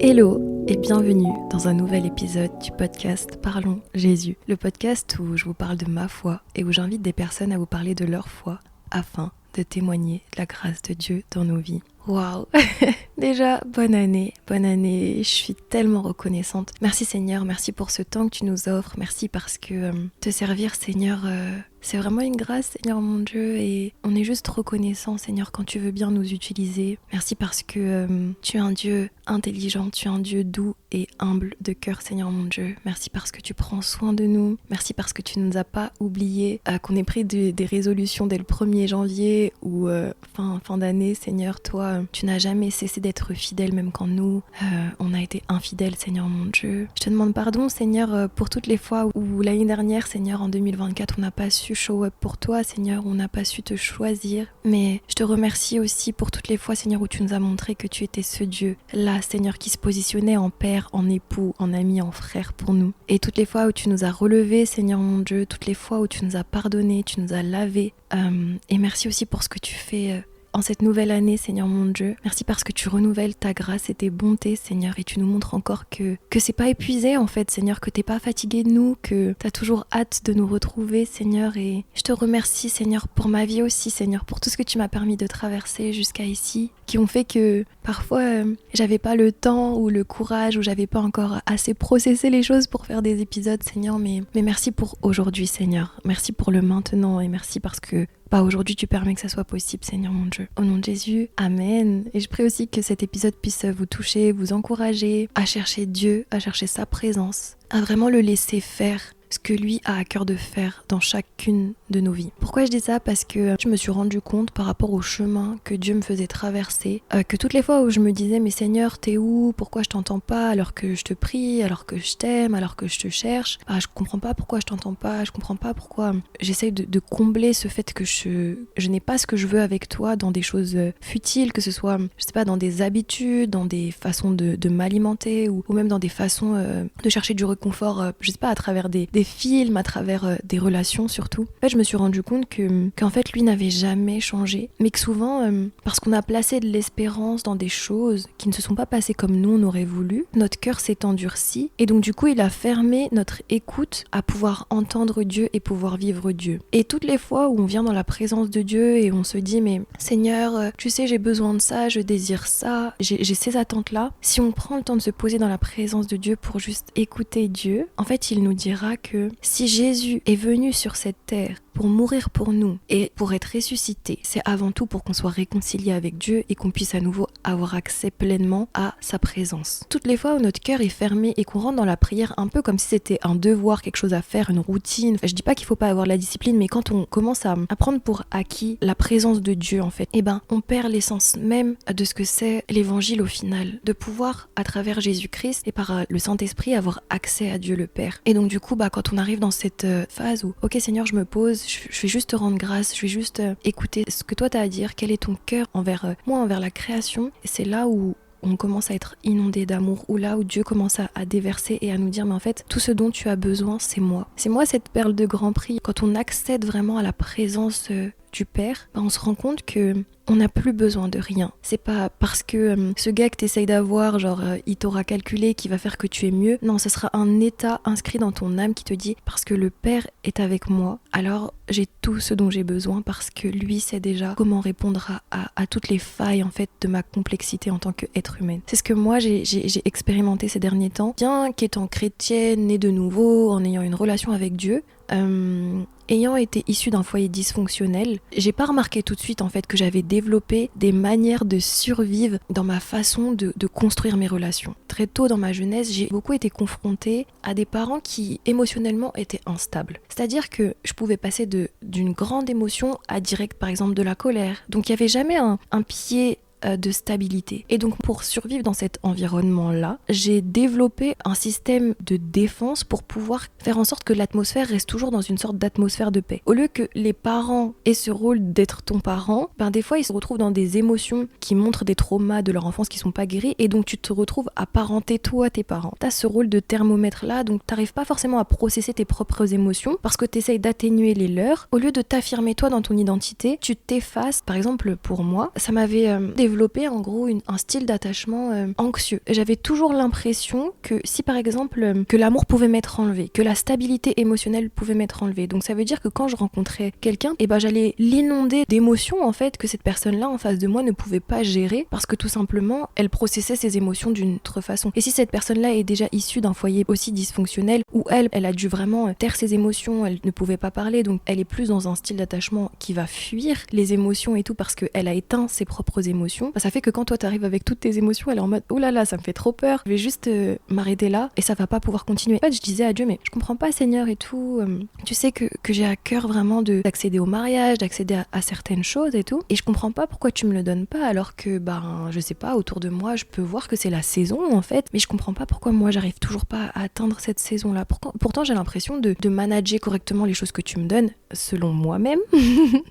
Hello et bienvenue dans un nouvel épisode du podcast Parlons Jésus, le podcast où je vous parle de ma foi et où j'invite des personnes à vous parler de leur foi afin de témoigner de la grâce de Dieu dans nos vies. Waouh. Déjà, bonne année, je suis tellement reconnaissante. Merci Seigneur, merci pour ce temps que tu nous offres, merci parce que te servir Seigneur, c'est vraiment une grâce Seigneur mon Dieu, et on est juste reconnaissant Seigneur quand tu veux bien nous utiliser. Merci parce que tu es un Dieu intelligent, tu es un Dieu doux et humble de cœur Seigneur mon Dieu. Merci parce que tu prends soin de nous, merci parce que tu ne nous as pas oubliés, qu'on ait pris des résolutions dès le 1er janvier ou fin d'année Seigneur, toi tu n'as jamais cessé d'être fidèle même quand nous on a été infidèles Seigneur mon Dieu. Je te demande pardon Seigneur pour toutes les fois où l'année dernière Seigneur en 2024 on n'a pas su show up pour toi Seigneur, on n'a pas su te choisir, mais je te remercie aussi pour toutes les fois Seigneur où tu nous as montré que tu étais ce Dieu là Seigneur qui se positionnait en père, en époux, en ami, en frère pour nous, et toutes les fois où tu nous as relevés Seigneur mon Dieu, toutes les fois où tu nous as pardonné, tu nous as lavé, et merci aussi pour ce que tu fais en cette nouvelle année, Seigneur mon Dieu. Merci parce que tu renouvelles ta grâce et tes bontés, Seigneur, et tu nous montres encore que c'est pas épuisé, en fait, Seigneur, que t'es pas fatigué de nous, que t'as toujours hâte de nous retrouver, Seigneur, et je te remercie, Seigneur, pour ma vie aussi, Seigneur, pour tout ce que tu m'as permis de traverser jusqu'à ici, qui ont fait que parfois j'avais pas le temps ou le courage, ou j'avais pas encore assez processé les choses pour faire des épisodes, Seigneur, mais merci pour aujourd'hui, Seigneur. Merci pour le maintenant, et merci parce que aujourd'hui tu permets que ça soit possible Seigneur mon Dieu. Au nom de Jésus, Amen. Et je prie aussi que cet épisode puisse vous toucher, vous encourager à chercher Dieu, à chercher sa présence, à vraiment le laisser faire ce que lui a à cœur de faire dans chacune de nos vies. Pourquoi je dis ça? Parce que je me suis rendu compte par rapport au chemin que Dieu me faisait traverser, que toutes les fois où je me disais mais Seigneur t'es où? Pourquoi je t'entends pas alors que je te prie, alors que je t'aime, alors que je te cherche? Je comprends pas pourquoi je t'entends pas, je comprends pas pourquoi j'essaye de combler ce fait que je n'ai pas ce que je veux avec toi dans des choses futiles, que ce soit je sais pas dans des habitudes, dans des façons de m'alimenter ou même dans des façons de chercher du réconfort, je sais pas, à travers des films, à travers des relations surtout. En fait, je me suis rendu compte qu'en fait, lui n'avait jamais changé, mais que souvent, parce qu'on a placé de l'espérance dans des choses qui ne se sont pas passées comme nous on aurait voulu, notre cœur s'est endurci, et donc du coup, il a fermé notre écoute à pouvoir entendre Dieu et pouvoir vivre Dieu. Et toutes les fois où on vient dans la présence de Dieu et on se dit, mais Seigneur, tu sais, j'ai besoin de ça, je désire ça, j'ai ces attentes-là, si on prend le temps de se poser dans la présence de Dieu pour juste écouter Dieu, en fait, il nous dira que si Jésus est venu sur cette terre pour mourir pour nous et pour être ressuscité, c'est avant tout pour qu'on soit réconcilié avec Dieu et qu'on puisse à nouveau avoir accès pleinement à sa présence. Toutes les fois où notre cœur est fermé et qu'on rentre dans la prière un peu comme si c'était un devoir, quelque chose à faire, une routine, je dis pas qu'il faut pas avoir la discipline, mais quand on commence à prendre pour acquis la présence de Dieu en fait, on perd l'essence même de ce que c'est l'évangile au final, de pouvoir à travers Jésus-Christ et par le Saint-Esprit avoir accès à Dieu le Père. Et donc du coup quand on arrive dans cette phase où ok Seigneur, je me pose, je vais juste te rendre grâce, je vais juste écouter ce que toi t'as à dire, quel est ton cœur envers moi, envers la création, et c'est là où on commence à être inondé d'amour, ou là où Dieu commence à déverser et à nous dire mais en fait tout ce dont tu as besoin c'est moi cette perle de grand prix. Quand on accède vraiment à la présence du Père, on se rend compte que on n'a plus besoin de rien. C'est pas parce que ce gars que t'essayes d'avoir, il t'aura calculé, qui va faire que tu es mieux. Non, ce sera un état inscrit dans ton âme qui te dit parce que le Père est avec moi, alors j'ai tout ce dont j'ai besoin parce que lui sait déjà comment répondre à toutes les failles en fait de ma complexité en tant qu'être humaine. C'est ce que moi j'ai expérimenté ces derniers temps, bien qu'étant chrétienne, née de nouveau, en ayant une relation avec Dieu. Ayant été issue d'un foyer dysfonctionnel, j'ai pas remarqué tout de suite en fait que j'avais développé des manières de survivre dans ma façon de construire mes relations. Très tôt dans ma jeunesse, j'ai beaucoup été confrontée à des parents qui émotionnellement étaient instables. C'est-à-dire que je pouvais passer d'une grande émotion à direct par exemple de la colère. Donc il y avait jamais un pied de stabilité. Et donc pour survivre dans cet environnement-là, j'ai développé un système de défense pour pouvoir faire en sorte que l'atmosphère reste toujours dans une sorte d'atmosphère de paix. Au lieu que les parents aient ce rôle d'être ton parent, des fois ils se retrouvent dans des émotions qui montrent des traumas de leur enfance qui sont pas guéris, et donc tu te retrouves à parenter toi tes parents. T'as ce rôle de thermomètre là, donc t'arrives pas forcément à processer tes propres émotions parce que t'essayes d'atténuer les leurs. Au lieu de t'affirmer toi dans ton identité, tu t'effaces. Par exemple pour moi, ça m'avait développé en gros un style d'attachement anxieux. J'avais toujours l'impression que si par exemple que l'amour pouvait m'être enlevé, que la stabilité émotionnelle pouvait m'être enlevée. Donc ça veut dire que quand je rencontrais quelqu'un, j'allais l'inonder d'émotions en fait que cette personne-là en face de moi ne pouvait pas gérer parce que tout simplement elle processait ses émotions d'une autre façon. Et si cette personne-là est déjà issue d'un foyer aussi dysfonctionnel où elle a dû vraiment taire ses émotions, elle ne pouvait pas parler, donc elle est plus dans un style d'attachement qui va fuir les émotions et tout parce qu'elle a éteint ses propres émotions, ça fait que quand toi t'arrives avec toutes tes émotions, elle est en mode oh là là, ça me fait trop peur, je vais juste m'arrêter là et ça va pas pouvoir continuer. En fait, je disais à Dieu, mais je comprends pas Seigneur et tout, tu sais que j'ai à cœur vraiment d'accéder au mariage, d'accéder à certaines choses et tout, et je comprends pas pourquoi tu me le donnes pas alors que je sais pas, autour de moi je peux voir que c'est la saison en fait, mais je comprends pas pourquoi moi j'arrive toujours pas à atteindre cette saison là. Pourtant j'ai l'impression de manager correctement les choses que tu me donnes selon moi-même.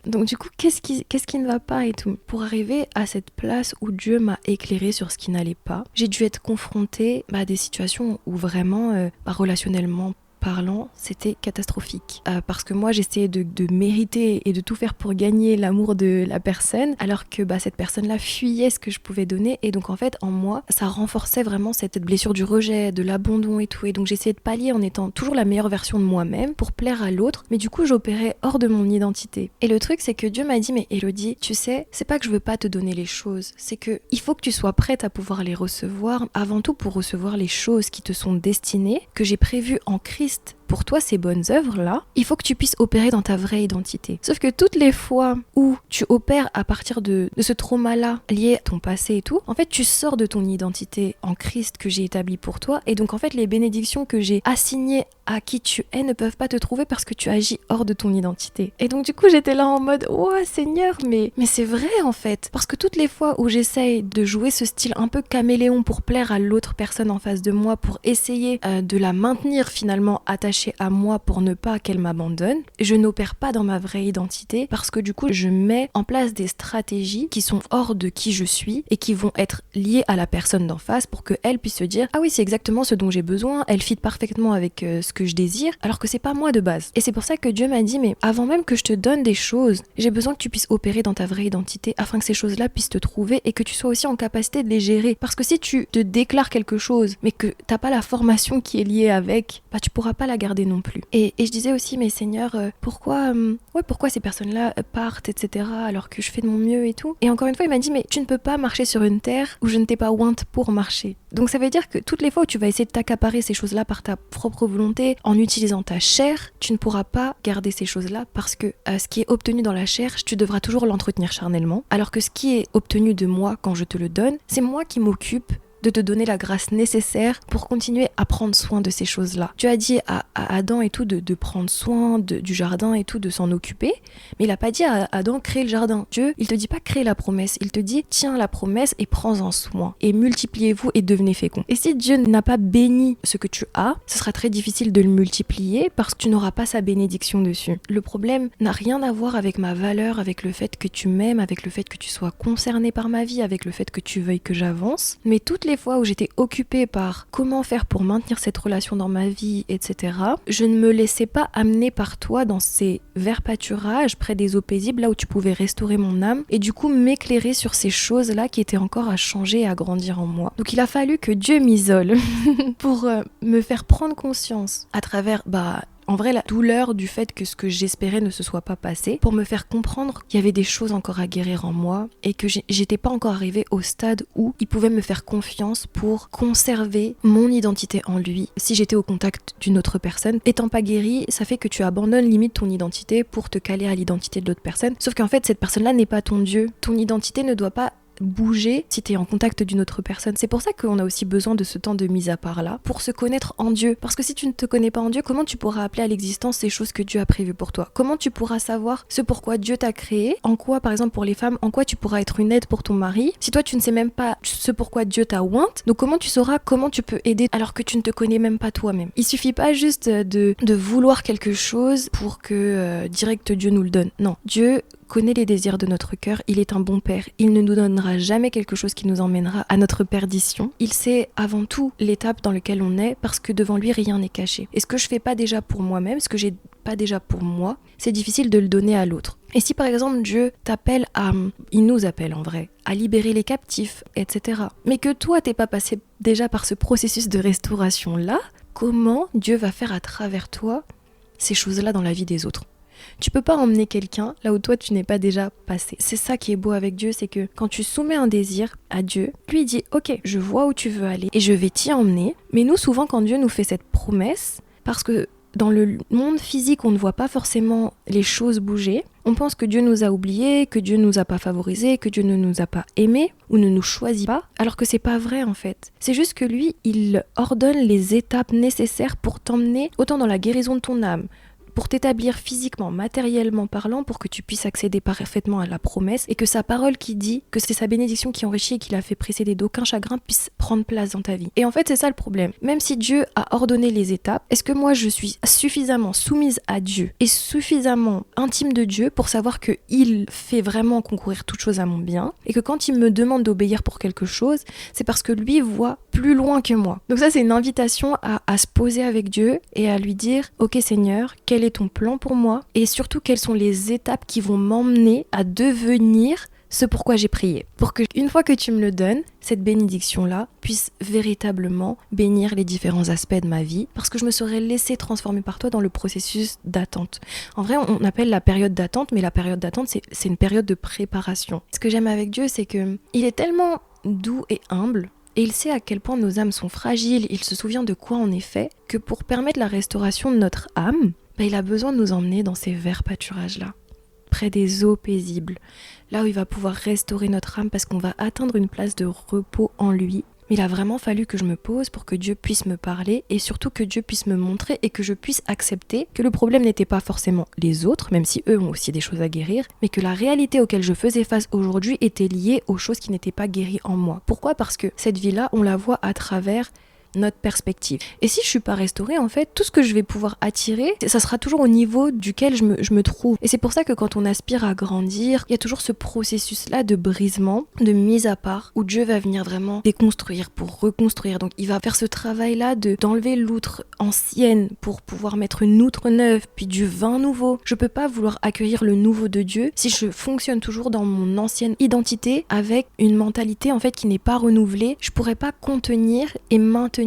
Donc du coup qu'est-ce qui ne va pas et tout. Pour arriver à cette place où Dieu m'a éclairé sur ce qui n'allait pas, j'ai dû être confrontée à des situations où vraiment relationnellement parlant, c'était catastrophique. Parce que moi, j'essayais de mériter et de tout faire pour gagner l'amour de la personne, alors que cette personne-là fuyait ce que je pouvais donner. Et donc, en fait, en moi, ça renforçait vraiment cette blessure du rejet, de l'abandon et tout. Et donc, j'essayais de pallier en étant toujours la meilleure version de moi-même pour plaire à l'autre. Mais du coup, j'opérais hors de mon identité. Et le truc, c'est que Dieu m'a dit, mais Élodie, tu sais, c'est pas que je veux pas te donner les choses. C'est que il faut que tu sois prête à pouvoir les recevoir, avant tout pour recevoir les choses qui te sont destinées, que j'ai prévues en Christ pour toi, ces bonnes œuvres-là, il faut que tu puisses opérer dans ta vraie identité. Sauf que toutes les fois où tu opères à partir de ce trauma-là lié à ton passé et tout, en fait, tu sors de ton identité en Christ que j'ai établie pour toi. Et donc, en fait, les bénédictions que j'ai assignées à qui tu es ne peuvent pas te trouver parce que tu agis hors de ton identité. Et donc, du coup, j'étais là en mode « Oh, Seigneur, mais c'est vrai, en fait. » Parce que toutes les fois où j'essaye de jouer ce style un peu caméléon pour plaire à l'autre personne en face de moi, pour essayer de la maintenir finalement attachée à moi pour ne pas qu'elle m'abandonne, je n'opère pas dans ma vraie identité parce que du coup je mets en place des stratégies qui sont hors de qui je suis et qui vont être liées à la personne d'en face pour qu'elle puisse se dire ah oui c'est exactement ce dont j'ai besoin, elle fit parfaitement avec ce que je désire alors que c'est pas moi de base. Et c'est pour ça que Dieu m'a dit mais avant même que je te donne des choses, j'ai besoin que tu puisses opérer dans ta vraie identité afin que ces choses-là puissent te trouver et que tu sois aussi en capacité de les gérer. Parce que si tu te déclares quelque chose mais que t'as pas la formation qui est liée avec, tu pourras pas la garder non plus. Et je disais aussi, mais Seigneur, pourquoi ces personnes-là partent, etc., alors que je fais de mon mieux et tout. Et encore une fois, il m'a dit, mais tu ne peux pas marcher sur une terre où je ne t'ai pas ointe pour marcher. Donc ça veut dire que toutes les fois où tu vas essayer de t'accaparer ces choses-là par ta propre volonté, en utilisant ta chair, tu ne pourras pas garder ces choses-là parce que ce qui est obtenu dans la chair, tu devras toujours l'entretenir charnellement, alors que ce qui est obtenu de moi quand je te le donne, c'est moi qui m'occupe de te donner la grâce nécessaire pour continuer à prendre soin de ces choses-là. Tu as dit à Adam et tout de prendre soin du jardin et tout, de s'en occuper, mais il a pas dit à Adam crée le jardin. Dieu, il te dit pas crée la promesse, il te dit tiens la promesse et prends-en soin et multipliez-vous et devenez féconds. Et si Dieu n'a pas béni ce que tu as, ce sera très difficile de le multiplier parce que tu n'auras pas sa bénédiction dessus. Le problème n'a rien à voir avec ma valeur, avec le fait que tu m'aimes, avec le fait que tu sois concerné par ma vie, avec le fait que tu veuilles que j'avance, mais toutes les fois où j'étais occupée par comment faire pour maintenir cette relation dans ma vie, etc., je ne me laissais pas amener par toi dans ces verts pâturages près des eaux paisibles, là où tu pouvais restaurer mon âme et du coup m'éclairer sur ces choses-là qui étaient encore à changer et à grandir en moi. Donc il a fallu que Dieu m'isole pour me faire prendre conscience à travers en vrai la douleur du fait que ce que j'espérais ne se soit pas passé, pour me faire comprendre qu'il y avait des choses encore à guérir en moi et que j'étais pas encore arrivée au stade où il pouvait me faire confiance pour conserver mon identité en lui si j'étais au contact d'une autre personne. Étant pas guérie, ça fait que tu abandonnes limite ton identité pour te caler à l'identité de l'autre personne, sauf qu'en fait cette personne-là n'est pas ton Dieu. Ton identité ne doit pas bouger si t'es en contact d'une autre personne. C'est pour ça qu'on a aussi besoin de ce temps de mise à part là, pour se connaître en Dieu. Parce que si tu ne te connais pas en Dieu, comment tu pourras appeler à l'existence ces choses que Dieu a prévues pour toi? Comment tu pourras savoir ce pourquoi Dieu t'a créé? En quoi, par exemple pour les femmes, en quoi tu pourras être une aide pour ton mari si toi tu ne sais même pas ce pourquoi Dieu t'a ointe? Donc comment tu sauras comment tu peux aider alors que tu ne te connais même pas toi-même? Il suffit pas juste de vouloir quelque chose pour que direct Dieu nous le donne. Non, Dieu connaît les désirs de notre cœur, il est un bon père, il ne nous donnera jamais quelque chose qui nous emmènera à notre perdition. Il sait avant tout l'étape dans laquelle on est parce que devant lui rien n'est caché. Et ce que je fais pas déjà pour moi-même, ce que j'ai pas déjà pour moi, c'est difficile de le donner à l'autre. Et si par exemple Dieu t'appelle il nous appelle en vrai, à libérer les captifs, etc. Mais que toi, t'es pas passé déjà par ce processus de restauration-là, comment Dieu va faire à travers toi ces choses-là dans la vie des autres ? Tu peux pas emmener quelqu'un là où toi tu n'es pas déjà passé. C'est ça qui est beau avec Dieu, c'est que quand tu soumets un désir à Dieu, lui dit ok, je vois où tu veux aller et je vais t'y emmener. Mais nous souvent quand Dieu nous fait cette promesse, parce que dans le monde physique, on ne voit pas forcément les choses bouger. On pense que Dieu nous a oubliés, que Dieu ne nous a pas favorisés, que Dieu ne nous a pas aimés ou ne nous choisit pas, alors que c'est pas vrai en fait. C'est juste que lui, il ordonne les étapes nécessaires pour t'emmener autant dans la guérison de ton âme, pour t'établir physiquement, matériellement parlant, pour que tu puisses accéder parfaitement à la promesse et que sa parole qui dit que c'est sa bénédiction qui enrichit et qui l'a fait précéder d'aucun chagrin puisse prendre place dans ta vie. Et en fait, c'est ça le problème. Même si Dieu a ordonné les étapes, est-ce que moi je suis suffisamment soumise à Dieu et suffisamment intime de Dieu pour savoir qu'il fait vraiment concourir toute chose à mon bien et que quand il me demande d'obéir pour quelque chose, c'est parce que lui voit plus loin que moi. Donc ça, c'est une invitation à se poser avec Dieu et à lui dire « Ok Seigneur, quel est ton plan pour moi et surtout quelles sont les étapes qui vont m'emmener à devenir ce pourquoi j'ai prié. Pour que, une fois que tu me le donnes, cette bénédiction-là puisse véritablement bénir les différents aspects de ma vie parce que je me serais laissée transformer par toi dans le processus d'attente. En vrai, on appelle la période d'attente, mais la période d'attente, c'est une période de préparation. Ce que j'aime avec Dieu, c'est que il est tellement doux et humble. Et il sait à quel point nos âmes sont fragiles, il se souvient de quoi on est fait, que pour permettre la restauration de notre âme, il a besoin de nous emmener dans ces verts pâturages-là, près des eaux paisibles, là où il va pouvoir restaurer notre âme parce qu'on va atteindre une place de repos en lui. Mais il a vraiment fallu que je me pose pour que Dieu puisse me parler et surtout que Dieu puisse me montrer et que je puisse accepter que le problème n'était pas forcément les autres, même si eux ont aussi des choses à guérir, mais que la réalité auquel je faisais face aujourd'hui était liée aux choses qui n'étaient pas guéries en moi. Pourquoi ? Parce que cette vie-là, on la voit à travers notre perspective. Et si je suis pas restaurée, en fait, tout ce que je vais pouvoir attirer, ça sera toujours au niveau duquel je me trouve. Et c'est pour ça que quand on aspire à grandir, il y a toujours ce processus-là de brisement, de mise à part, où Dieu va venir vraiment déconstruire pour reconstruire. Donc il va faire ce travail-là d'enlever l'outre ancienne pour pouvoir mettre une outre neuve, puis du vin nouveau. Je peux pas vouloir accueillir le nouveau de Dieu si je fonctionne toujours dans mon ancienne identité avec une mentalité en fait qui n'est pas renouvelée. Je pourrais pas contenir et maintenir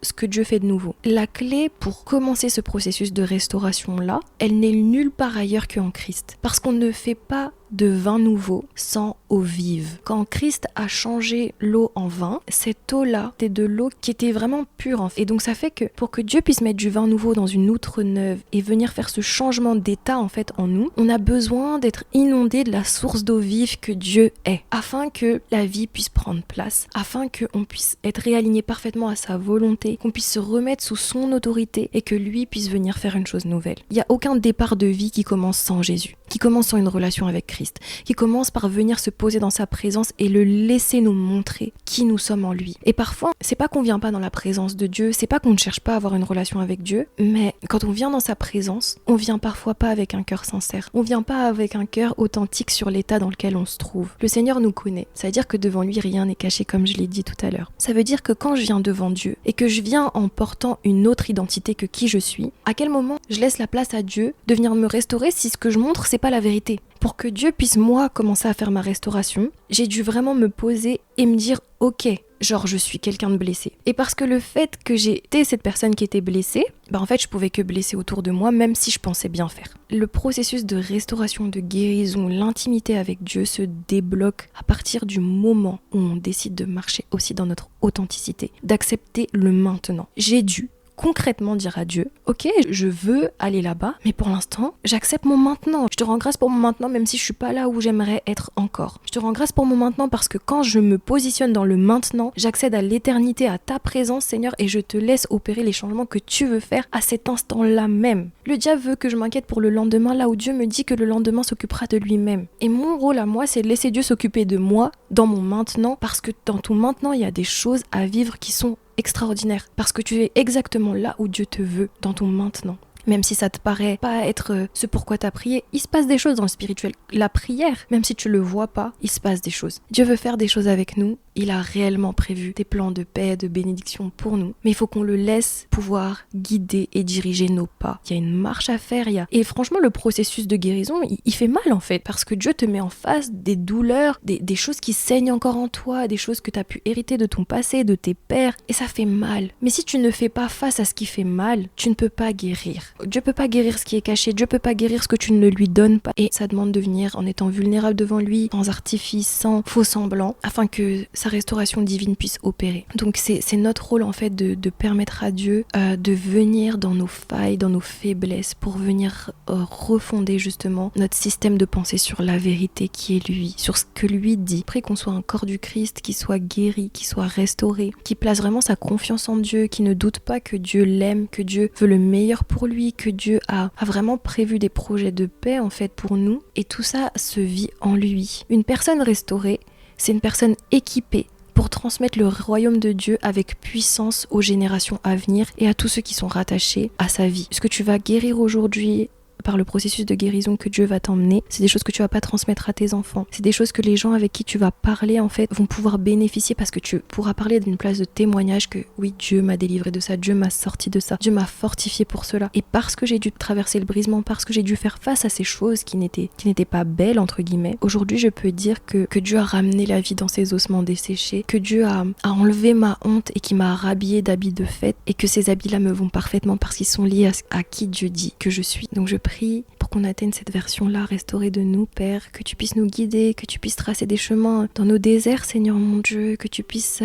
ce que Dieu fait de nouveau. La clé pour commencer ce processus de restauration-là, elle n'est nulle part ailleurs qu'en Christ. Parce qu'on ne fait pas de vin nouveau sans eau vive. Quand Christ a changé l'eau en vin, cette eau-là, c'était de l'eau qui était vraiment pure en fait. Et donc ça fait que pour que Dieu puisse mettre du vin nouveau dans une outre neuve et venir faire ce changement d'état en fait en nous, on a besoin d'être inondé de la source d'eau vive que Dieu est, afin que la vie puisse prendre place, afin qu'on puisse être réaligné parfaitement à sa volonté, qu'on puisse se remettre sous son autorité et que lui puisse venir faire une chose nouvelle. Il n'y a aucun départ de vie qui commence sans Jésus, qui commence sans une relation avec Christ, qui commence par venir se poser dans sa présence et le laisser nous montrer qui nous sommes en lui. Et parfois, c'est pas qu'on vient pas dans la présence de Dieu, c'est pas qu'on ne cherche pas à avoir une relation avec Dieu, mais quand on vient dans sa présence, on vient parfois pas avec un cœur sincère, on vient pas avec un cœur authentique sur l'état dans lequel on se trouve. Le Seigneur nous connaît, ça veut dire que devant lui rien n'est caché comme je l'ai dit tout à l'heure. Ça veut dire que quand je viens devant Dieu et que je viens en portant une autre identité que qui je suis, à quel moment je laisse la place à Dieu de venir me restaurer si ce que je montre c'est pas la vérité? Pour que Dieu puisse moi commencer à faire ma restauration, j'ai dû vraiment me poser et me dire ok, genre je suis quelqu'un de blessé. Et parce que le fait que j'étais cette personne qui était blessée, en fait je pouvais que blesser autour de moi même si je pensais bien faire. Le processus de restauration, de guérison, l'intimité avec Dieu se débloque à partir du moment où on décide de marcher aussi dans notre authenticité, d'accepter le maintenant. J'ai dû concrètement dire à Dieu, ok, je veux aller là-bas, mais pour l'instant, j'accepte mon maintenant. Je te rends grâce pour mon maintenant, même si je suis pas là où j'aimerais être encore. Je te rends grâce pour mon maintenant parce que quand je me positionne dans le maintenant, j'accède à l'éternité, à ta présence, Seigneur, et je te laisse opérer les changements que tu veux faire à cet instant-là même. Le diable veut que je m'inquiète pour le lendemain, là où Dieu me dit que le lendemain s'occupera de lui-même. Et mon rôle à moi, c'est de laisser Dieu s'occuper de moi dans mon maintenant, parce que dans ton maintenant, il y a des choses à vivre qui sont extraordinaire parce que tu es exactement là où Dieu te veut dans ton maintenant. Même si ça te paraît pas être ce pourquoi t'as prié, il se passe des choses dans le spirituel. La prière, même si tu le vois pas, il se passe des choses. Dieu veut faire des choses avec nous Il a réellement prévu des plans de paix, de bénédiction pour nous. Mais il faut qu'on le laisse pouvoir guider et diriger nos pas. Il y a une marche à faire. Et franchement, le processus de guérison, il fait mal en fait. Parce que Dieu te met en face des douleurs, des choses qui saignent encore en toi, des choses que tu as pu hériter de ton passé, de tes pères. Et ça fait mal. Mais si tu ne fais pas face à ce qui fait mal, tu ne peux pas guérir. Dieu peut pas guérir ce qui est caché. Dieu peut pas guérir ce que tu ne lui donnes pas. Et ça demande de venir en étant vulnérable devant lui, sans artifice, sans faux semblant, afin que sa restauration divine puisse opérer. Donc c'est notre rôle en fait de permettre à Dieu de venir dans nos failles, dans nos faiblesses, pour venir refonder justement notre système de pensée sur la vérité qui est lui, sur ce que lui dit. Après qu'on soit un corps du Christ, qui soit guéri, qui soit restauré, qui place vraiment sa confiance en Dieu, qui ne doute pas que Dieu l'aime, que Dieu veut le meilleur pour lui, que Dieu a vraiment prévu des projets de paix en fait pour nous. Et tout ça se vit en lui. Une personne restaurée, c'est une personne équipée pour transmettre le royaume de Dieu avec puissance aux générations à venir et à tous ceux qui sont rattachés à sa vie. Ce que tu vas guérir aujourd'hui par le processus de guérison que Dieu va t'emmener, c'est des choses que tu vas pas transmettre à tes enfants. C'est des choses que les gens avec qui tu vas parler en fait vont pouvoir bénéficier parce que tu pourras parler d'une place de témoignage que oui, Dieu m'a délivré de ça, Dieu m'a sorti de ça, Dieu m'a fortifié pour cela. Et parce que j'ai dû traverser le brisement, parce que j'ai dû faire face à ces choses qui n'étaient pas belles entre guillemets, aujourd'hui je peux dire que Dieu a ramené la vie dans ses ossements desséchés, que Dieu a enlevé ma honte et qui m'a rhabillée d'habits de fête et que ces habits-là me vont parfaitement parce qu'ils sont liés à qui Dieu dit que je suis. Donc je prie pour qu'on atteigne cette version-là restaurée de nous, Père, que tu puisses nous guider, que tu puisses tracer des chemins dans nos déserts, Seigneur mon Dieu, que tu puisses,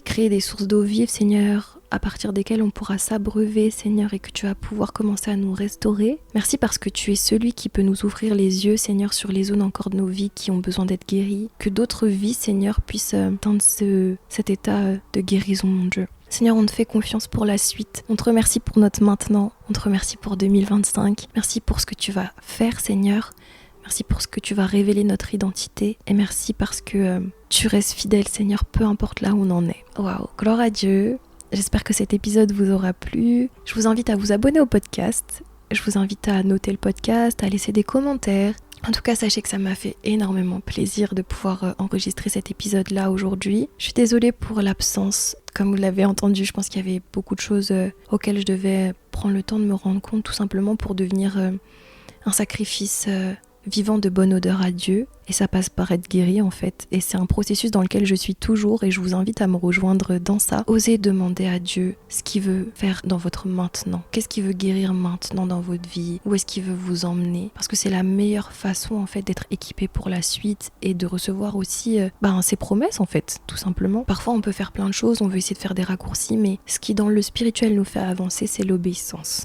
créer des sources d'eau vive, Seigneur, à partir desquelles on pourra s'abreuver, Seigneur, et que tu vas pouvoir commencer à nous restaurer. Merci parce que tu es celui qui peut nous ouvrir les yeux, Seigneur, sur les zones encore de nos vies qui ont besoin d'être guéries, que d'autres vies, Seigneur, puissent atteindre cet état de guérison, mon Dieu. Seigneur, on te fait confiance pour la suite. On te remercie pour notre maintenant. On te remercie pour 2025. Merci pour ce que tu vas faire, Seigneur. Merci pour ce que tu vas révéler notre identité. Et merci parce que tu restes fidèle, Seigneur, peu importe là où on en est. Waouh, gloire à Dieu. J'espère que cet épisode vous aura plu. Je vous invite à vous abonner au podcast. Je vous invite à noter le podcast, à laisser des commentaires. En tout cas, sachez que ça m'a fait énormément plaisir de pouvoir enregistrer cet épisode-là aujourd'hui. Je suis désolée pour l'absence. Comme vous l'avez entendu, je pense qu'il y avait beaucoup de choses auxquelles je devais prendre le temps de me rendre compte, tout simplement pour devenir un sacrifice vivant de bonne odeur à Dieu. Et ça passe par être guéri en fait. Et c'est un processus dans lequel je suis toujours et je vous invite à me rejoindre dans ça. Osez demander à Dieu ce qu'il veut faire dans votre maintenant. Qu'est-ce qu'il veut guérir maintenant dans votre vie? Où est-ce qu'il veut vous emmener? Parce que c'est la meilleure façon en fait d'être équipé pour la suite et de recevoir aussi ses promesses en fait, tout simplement. Parfois on peut faire plein de choses, on veut essayer de faire des raccourcis, mais ce qui dans le spirituel nous fait avancer, c'est l'obéissance.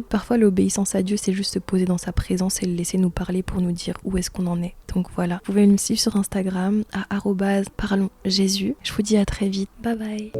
Parfois l'obéissance à Dieu, c'est juste se poser dans sa présence et le laisser nous parler pour nous dire où est-ce qu'on en est. Donc voilà, vous pouvez me suivre sur Instagram à @parlonsjésus. Je vous dis à très vite. Bye bye.